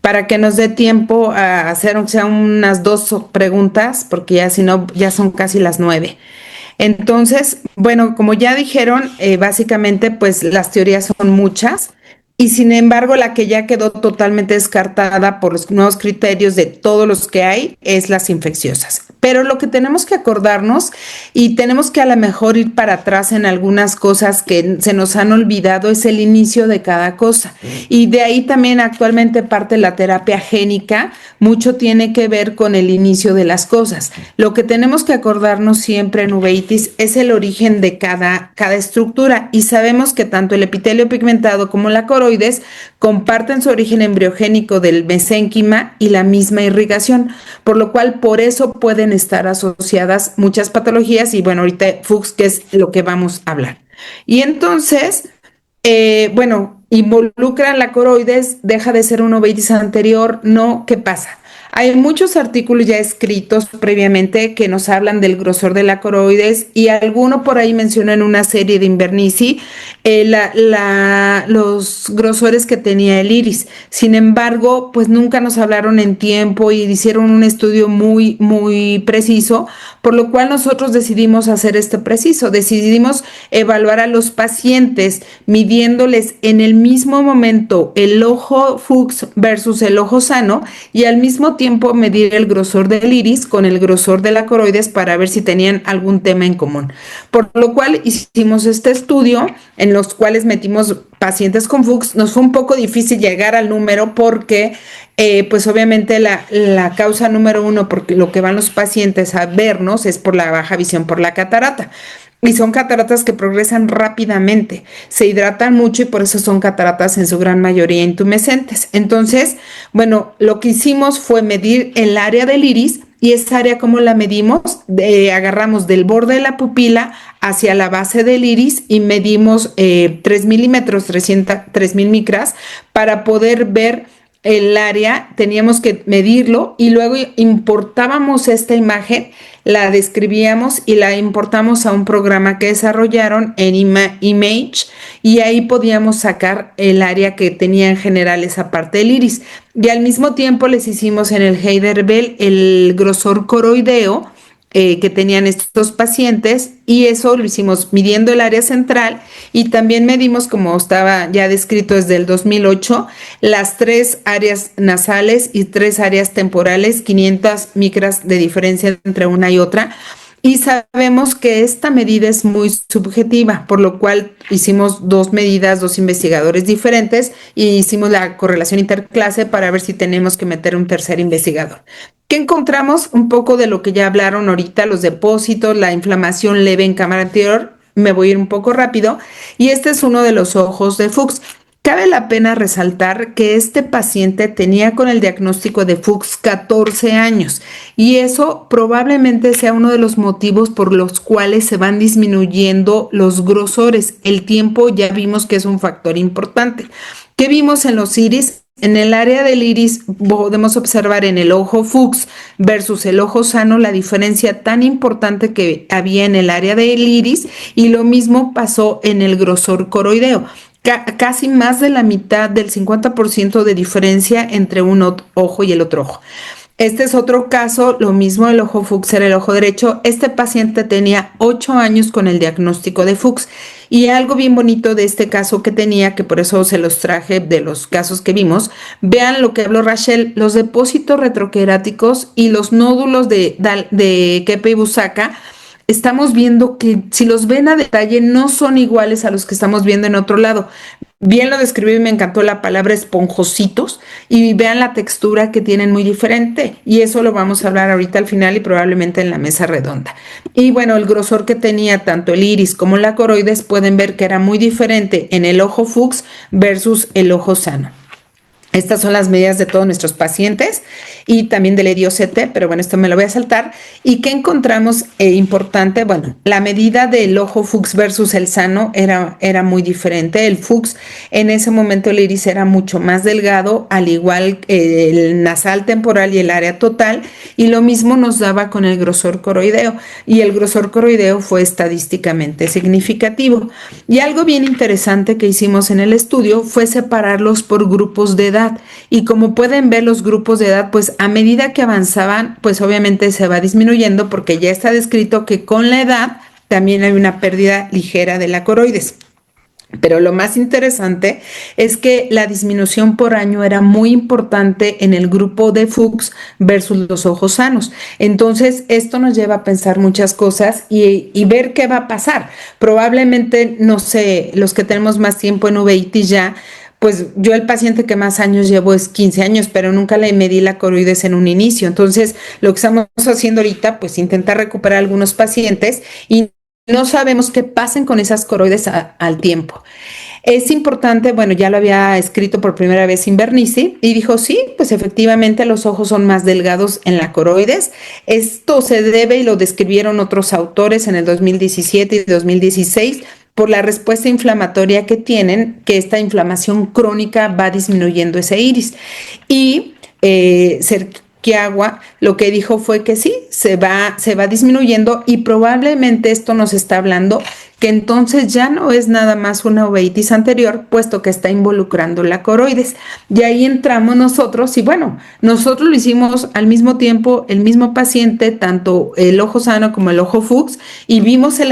para que nos dé tiempo a hacer aunque sea unas dos preguntas, porque ya si no, ya son casi las 9. Entonces, bueno, como ya dijeron, básicamente pues las teorías son muchas y sin embargo la que ya quedó totalmente descartada por los nuevos criterios de todos los que hay es las infecciosas. Pero lo que tenemos que acordarnos y tenemos que a lo mejor ir para atrás en algunas cosas que se nos han olvidado es el inicio de cada cosa. Y de ahí también actualmente parte la terapia génica, mucho tiene que ver con el inicio de las cosas. Lo que tenemos que acordarnos siempre en uveitis es el origen de cada estructura y sabemos que tanto el epitelio pigmentado como la coroides comparten su origen embriogénico del mesénquima y la misma irrigación, por lo cual por eso pueden estar asociadas muchas patologías y bueno, ahorita Fuchs, que es lo que vamos a hablar. Y entonces, bueno, involucran la coroides, deja de ser una uveitis anterior, no, ¿qué pasa? Hay muchos artículos ya escritos previamente que nos hablan del grosor de la coroides y alguno por ahí mencionó en una serie de Invernici los grosores que tenía el iris. Sin embargo, pues nunca nos hablaron en tiempo y hicieron un estudio muy, muy preciso, por lo cual nosotros decidimos hacer este preciso. Decidimos evaluar a los pacientes midiéndoles en el mismo momento el ojo Fuchs versus el ojo sano y al mismo tiempo medir el grosor del iris con el grosor de la coroides para ver si tenían algún tema en común. Por lo cual hicimos este estudio en los cuales metimos pacientes con Fuchs. Nos fue un poco difícil llegar al número porque pues obviamente la causa número uno porque lo que van los pacientes a vernos es por la baja visión por la catarata. Y son cataratas que progresan rápidamente, se hidratan mucho y por eso son cataratas en su gran mayoría intumescentes. Entonces, bueno, lo que hicimos fue medir el área del iris y esa área, ¿cómo la medimos? Agarramos del borde de la pupila hacia la base del iris y medimos 3 milímetros, 3.000 micras para poder ver el área, teníamos que medirlo y luego importábamos esta imagen, la describíamos y la importamos a un programa que desarrollaron en Image y ahí podíamos sacar el área que tenía en general esa parte del iris. Y al mismo tiempo les hicimos en el Heidelberg el grosor coroideo que tenían estos pacientes y eso lo hicimos midiendo el área central y también medimos, como estaba ya descrito desde el 2008, las 3 áreas nasales y 3 áreas temporales, 500 micras de diferencia entre una y otra. Y sabemos que esta medida es muy subjetiva, por lo cual hicimos 2 medidas, 2 investigadores diferentes y hicimos la correlación interclase para ver si tenemos que meter un tercer investigador. ¿Qué encontramos? Un poco de lo que ya hablaron ahorita, los depósitos, la inflamación leve en cámara anterior. Me voy a ir un poco rápido. Y este es uno de los ojos de Fuchs. Cabe la pena resaltar que este paciente tenía con el diagnóstico de Fuchs 14 años y eso probablemente sea uno de los motivos por los cuales se van disminuyendo los grosores. El tiempo ya vimos que es un factor importante. ¿Qué vimos en los iris? En el área del iris podemos observar en el ojo Fuchs versus el ojo sano la diferencia tan importante que había en el área del iris y lo mismo pasó en el grosor coroideo. Casi más de la mitad del 50% de diferencia entre un ojo y el otro ojo. Este es otro caso, lo mismo el ojo Fuchs era el ojo derecho. Este paciente tenía 8 años con el diagnóstico de Fuchs y algo bien bonito de este caso que tenía, que por eso se los traje de los casos que vimos, vean lo que habló Rachel, los depósitos retroqueráticos y los nódulos de Kepa y Busaka. Estamos viendo que si los ven a detalle no son iguales a los que estamos viendo en otro lado. Bien lo describí y me encantó la palabra esponjositos y vean la textura que tienen muy diferente y eso lo vamos a hablar ahorita al final y probablemente en la mesa redonda. Y bueno, el grosor que tenía tanto el iris como la coroides pueden ver que era muy diferente en el ojo Fuchs versus el ojo sano. Estas son las medidas de todos nuestros pacientes y también del EDIO-CT, pero bueno, esto me lo voy a saltar. ¿Y qué encontramos importante? Bueno, la medida del ojo Fuchs versus el sano era muy diferente. El Fuchs, en ese momento el iris era mucho más delgado, al igual que el nasal temporal y el área total, y lo mismo nos daba con el grosor coroideo, y el grosor coroideo fue estadísticamente significativo. Y algo bien interesante que hicimos en el estudio fue separarlos por grupos de edad. edad. Y como pueden ver los grupos de edad, pues a medida que avanzaban, pues obviamente se va disminuyendo porque ya está descrito que con la edad también hay una pérdida ligera de la coroides. Pero lo más interesante es que la disminución por año era muy importante en el grupo de Fuchs versus los ojos sanos. Entonces, esto nos lleva a pensar muchas cosas y ver qué va a pasar. Probablemente, no sé, los que tenemos más tiempo en uveitis ya, pues yo el paciente que más años llevo es 15 años, pero nunca le medí la coroides en un inicio. Entonces, lo que estamos haciendo ahorita, pues intentar recuperar algunos pacientes y no sabemos qué pasen con esas coroides al tiempo. Es importante, bueno, ya lo había escrito por primera vez Invernizzi y dijo, sí, pues efectivamente los ojos son más delgados en la coroides. Esto se debe, y lo describieron otros autores en el 2017 y 2016, por la respuesta inflamatoria que tienen, que esta inflamación crónica va disminuyendo ese iris. Y Agua lo que dijo fue que sí, se va disminuyendo y probablemente esto nos está hablando que entonces ya no es nada más una uveitis anterior, puesto que está involucrando la coroides. Y ahí entramos nosotros y bueno, nosotros lo hicimos al mismo tiempo, el mismo paciente, tanto el ojo sano como el ojo Fuchs, y vimos el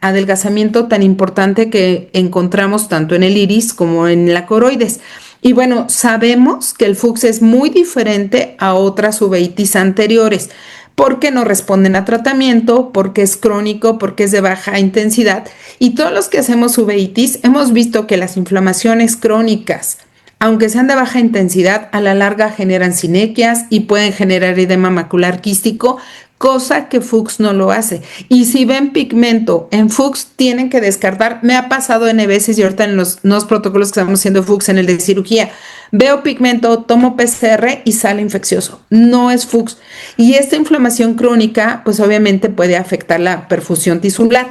adelgazamiento tan importante que encontramos tanto en el iris como en la coroides. Y bueno, sabemos que el Fuchs es muy diferente a otras uveitis anteriores, porque no responden a tratamiento, porque es crónico, porque es de baja intensidad. Y todos los que hacemos uveitis hemos visto que las inflamaciones crónicas, aunque sean de baja intensidad, a la larga generan sinequias y pueden generar edema macular quístico, cosa que Fuchs no lo hace. Y si ven pigmento en Fuchs, tienen que descartar. Me ha pasado N veces y ahorita en los protocolos que estamos haciendo Fuchs, en el de cirugía, veo pigmento, tomo PCR y sale infeccioso. No es Fuchs. Y esta inflamación crónica, pues obviamente puede afectar la perfusión tisular.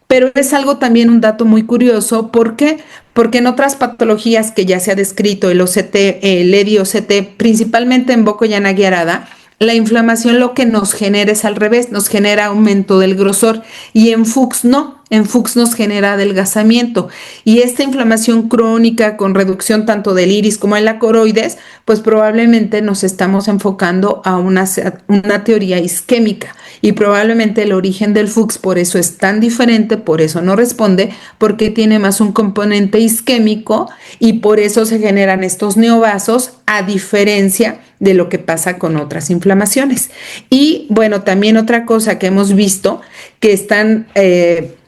Pero es algo también un dato muy curioso. ¿Por qué? Porque en otras patologías que ya se ha descrito, el OCT, el EDI-OCT, principalmente en boca llana guiarada, la inflamación lo que nos genera es al revés, nos genera aumento del grosor y en Fuchs no, en Fuchs nos genera adelgazamiento y esta inflamación crónica con reducción tanto del iris como en la coroides, pues probablemente nos estamos enfocando a una teoría isquémica y probablemente el origen del Fuchs por eso es tan diferente, por eso no responde, porque tiene más un componente isquémico y por eso se generan estos neovasos a diferencia de lo que pasa con otras inflamaciones. Y bueno, también otra cosa que hemos visto, que están,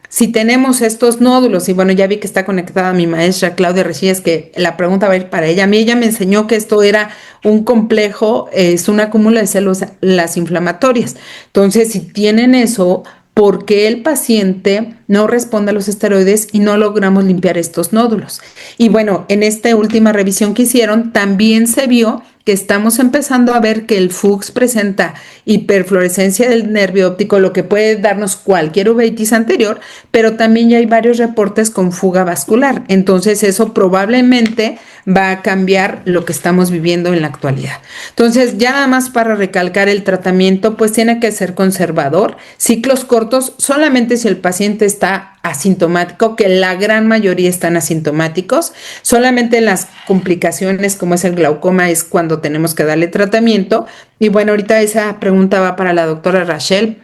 si tenemos estos nódulos, y bueno, ya vi que está conectada mi maestra Claudia Rechillas, que la pregunta va a ir para ella. A mí ella me enseñó que esto era un complejo, es un acúmulo de células inflamatorias. Entonces, si tienen eso, ¿por qué el paciente no responde a los esteroides y no logramos limpiar estos nódulos? Y bueno, en esta última revisión que hicieron, también se vio que estamos empezando a ver que el Fuchs presenta hiperfluorescencia del nervio óptico, lo que puede darnos cualquier uveitis anterior, pero también ya hay varios reportes con fuga vascular. Entonces eso probablemente va a cambiar lo que estamos viviendo en la actualidad. Entonces, ya nada más para recalcar el tratamiento, pues tiene que ser conservador, ciclos cortos, solamente si el paciente está asintomático, que la gran mayoría están asintomáticos, solamente en las complicaciones como es el glaucoma es cuando tenemos que darle tratamiento. Y bueno, ahorita esa pregunta va para la doctora Rachel.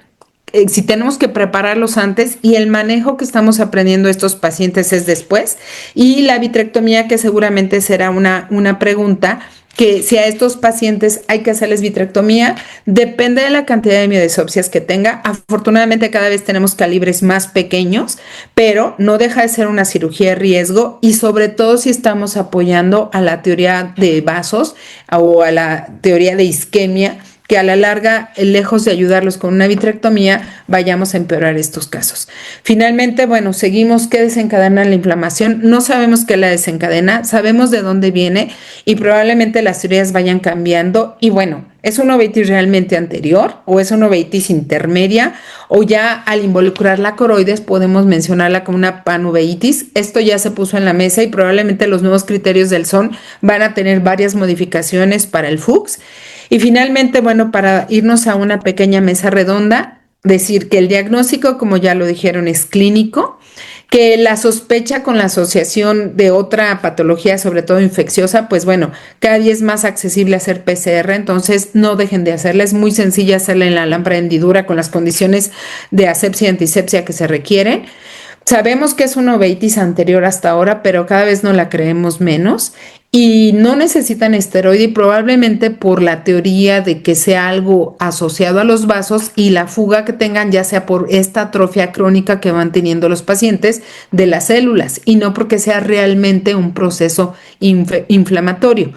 Si tenemos que prepararlos antes y el manejo que estamos aprendiendo estos pacientes es después, y la vitrectomía, que seguramente será una pregunta, que si a estos pacientes hay que hacerles vitrectomía, depende de la cantidad de miodesopsias que tenga. Afortunadamente cada vez tenemos calibres más pequeños, pero no deja de ser una cirugía de riesgo y sobre todo si estamos apoyando a la teoría de vasos o a la teoría de isquemia, que a la larga, lejos de ayudarlos con una vitrectomía, vayamos a empeorar estos casos. Finalmente, bueno, seguimos. ¿Qué desencadena la inflamación? No sabemos qué la desencadena, sabemos de dónde viene y probablemente las teorías vayan cambiando. Y bueno, ¿es una uveitis realmente anterior o es una uveitis intermedia? O ya al involucrar la coroides podemos mencionarla como una panuveitis. Esto ya se puso en la mesa y probablemente los nuevos criterios del SON van a tener varias modificaciones para el Fuchs. Y finalmente, bueno, para irnos a una pequeña mesa redonda, decir que el diagnóstico, como ya lo dijeron, es clínico, Que la sospecha con la asociación de otra patología, sobre todo infecciosa, pues bueno, cada día es más accesible hacer PCR, entonces no dejen de hacerla. Es muy sencilla hacerla en la lámpara de hendidura con las condiciones de asepsia y antisepsia que se requieren. Sabemos que es una uveitis anterior hasta ahora, pero cada vez no la creemos menos y no necesitan esteroide y probablemente por la teoría de que sea algo asociado a los vasos y la fuga que tengan ya sea por esta atrofia crónica que van teniendo los pacientes de las células y no porque sea realmente un proceso inflamatorio.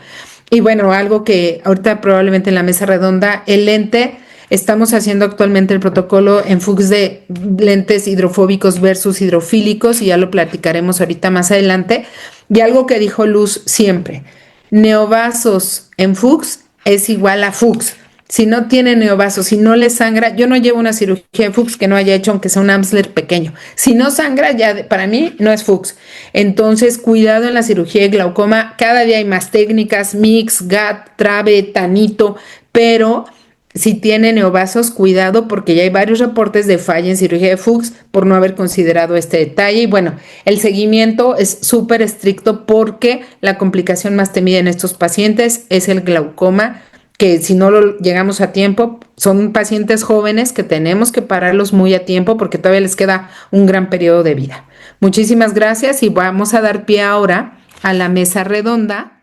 Y bueno, algo que ahorita probablemente en la mesa redonda, el lente. Estamos haciendo actualmente el protocolo en Fuchs de lentes hidrofóbicos versus hidrofílicos y ya lo platicaremos ahorita más adelante. Y algo que dijo Luz siempre, neovasos en Fuchs es igual a Fuchs. Si no tiene neovasos, si no le sangra, yo no llevo una cirugía de Fuchs que no haya hecho aunque sea un Amsler pequeño. Si no sangra, ya para mí no es Fuchs. Entonces, cuidado en la cirugía de glaucoma. Cada día hay más técnicas, mix, GAT, trave, tanito, pero si tiene neovasos, cuidado porque ya hay varios reportes de falla en cirugía de Fuchs por no haber considerado este detalle. Y bueno, el seguimiento es súper estricto porque la complicación más temida en estos pacientes es el glaucoma, que si no lo llegamos a tiempo, son pacientes jóvenes que tenemos que pararlos muy a tiempo porque todavía les queda un gran periodo de vida. Muchísimas gracias y vamos a dar pie ahora a la mesa redonda.